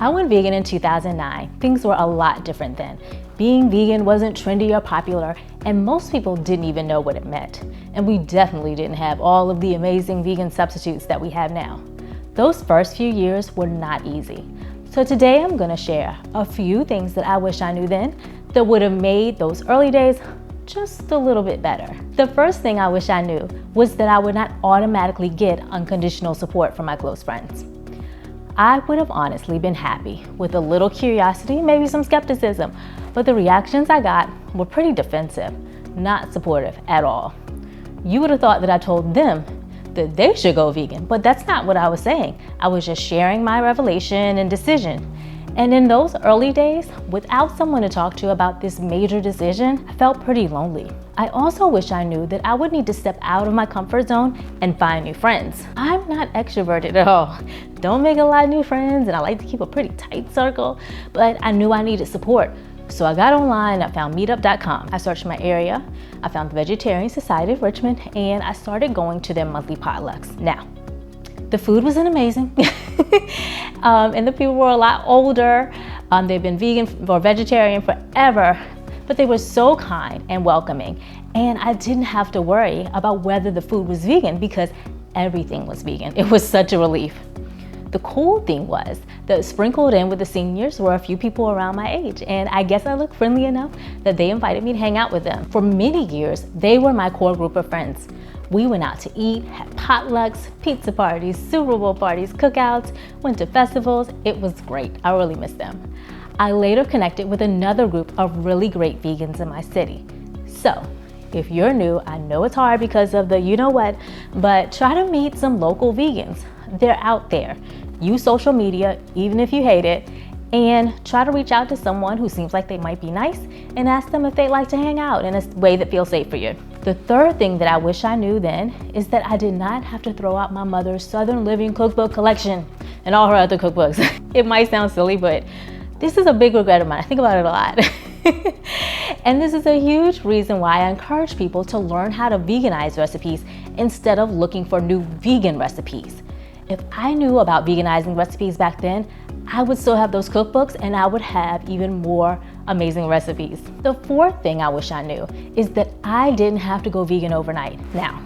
I went vegan in 2009. Things were a lot different then. Being vegan wasn't trendy or popular, and most people didn't even know what it meant. And we definitely didn't have all of the amazing vegan substitutes that we have now. Those first few years were not easy. So today I'm gonna share a few things that I wish I knew then that would have made those early days just a little bit better. The first thing I wish I knew was that I would not automatically get unconditional support from my close friends. I would have honestly been happy with a little curiosity, maybe some skepticism, but the reactions I got were pretty defensive, not supportive at all. You would have thought that I told them that they should go vegan, but that's not what I was saying. I was just sharing my revelation and decision. And in those early days, without someone to talk to about this major decision, I felt pretty lonely. I also wish I knew that I would need to step out of my comfort zone and find new friends. I'm not extroverted at all. Don't make a lot of new friends, and I like to keep a pretty tight circle, but I knew I needed support. So I got online, I found meetup.com. I searched my area, I found the Vegetarian Society of Richmond, and I started going to their monthly potlucks. Now, the food wasn't amazing, and the people were a lot older. They've been vegan or vegetarian forever, but they were so kind and welcoming. And I didn't have to worry about whether the food was vegan because everything was vegan. It was such a relief. The cool thing was that sprinkled in with the seniors were a few people around my age, and I guess I looked friendly enough that they invited me to hang out with them. For many years, they were my core group of friends. We went out to eat, had potlucks, pizza parties, Super Bowl parties, cookouts, went to festivals. It was great. I really miss them. I later connected with another group of really great vegans in my city. So, if you're new, I know it's hard because of the you know what, but try to meet some local vegans. They're out there. Use social media, even if you hate it, and try to reach out to someone who seems like they might be nice and ask them if they'd like to hang out in a way that feels safe for you. The third thing that I wish I knew then is that I did not have to throw out my mother's Southern Living cookbook collection and all her other cookbooks. It might sound silly, but this is a big regret of mine. I think about it a lot. And this is a huge reason why I encourage people to learn how to veganize recipes instead of looking for new vegan recipes. If I knew about veganizing recipes back then, I would still have those cookbooks and I would have even more amazing recipes. The fourth thing I wish I knew is that I didn't have to go vegan overnight. Now,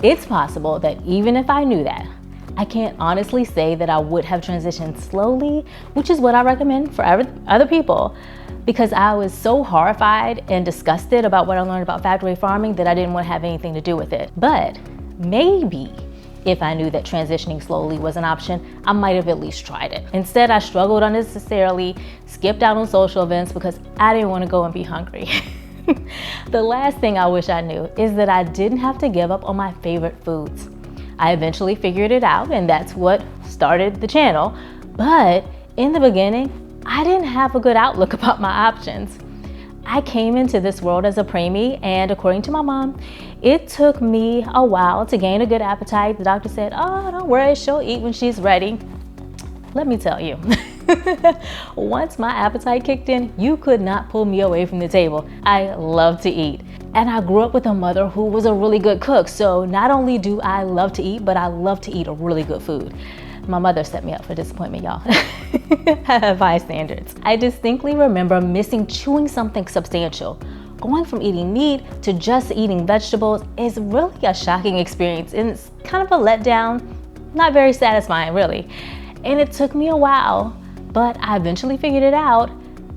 it's possible that even if I knew that, I can't honestly say that I would have transitioned slowly, which is what I recommend for other people, because I was so horrified and disgusted about what I learned about factory farming that I didn't want to have anything to do with it. But maybe if I knew that transitioning slowly was an option, I might have at least tried it. Instead, I struggled unnecessarily, skipped out on social events because I didn't want to go and be hungry. The last thing I wish I knew is that I didn't have to give up on my favorite foods. I eventually figured it out, and that's what started the channel. But in the beginning, I didn't have a good outlook about my options. I came into this world as a preemie, and according to my mom, it took me a while to gain a good appetite. The doctor said, "Oh, don't worry, she'll eat when she's ready." Let me tell you, once my appetite kicked in, you could not pull me away from the table. I love to eat. And I grew up with a mother who was a really good cook. So not only do I love to eat, but I love to eat a really good food. My mother set me up for disappointment, y'all. I have high standards. I distinctly remember missing chewing something substantial. Going from eating meat to just eating vegetables is really a shocking experience, and it's kind of a letdown, not very satisfying really. And it took me a while, but I eventually figured it out.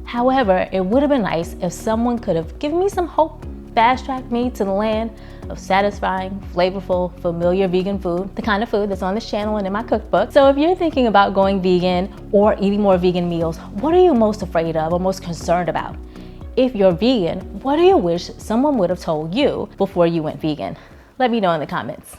However, it would have been nice if someone could have given me some hope, fast-tracked me to the land of satisfying, flavorful, familiar vegan food, the kind of food that's on this channel and in my cookbook. So if you're thinking about going vegan or eating more vegan meals, what are you most afraid of or most concerned about? If you're vegan, what do you wish someone would have told you before you went vegan? Let me know in the comments.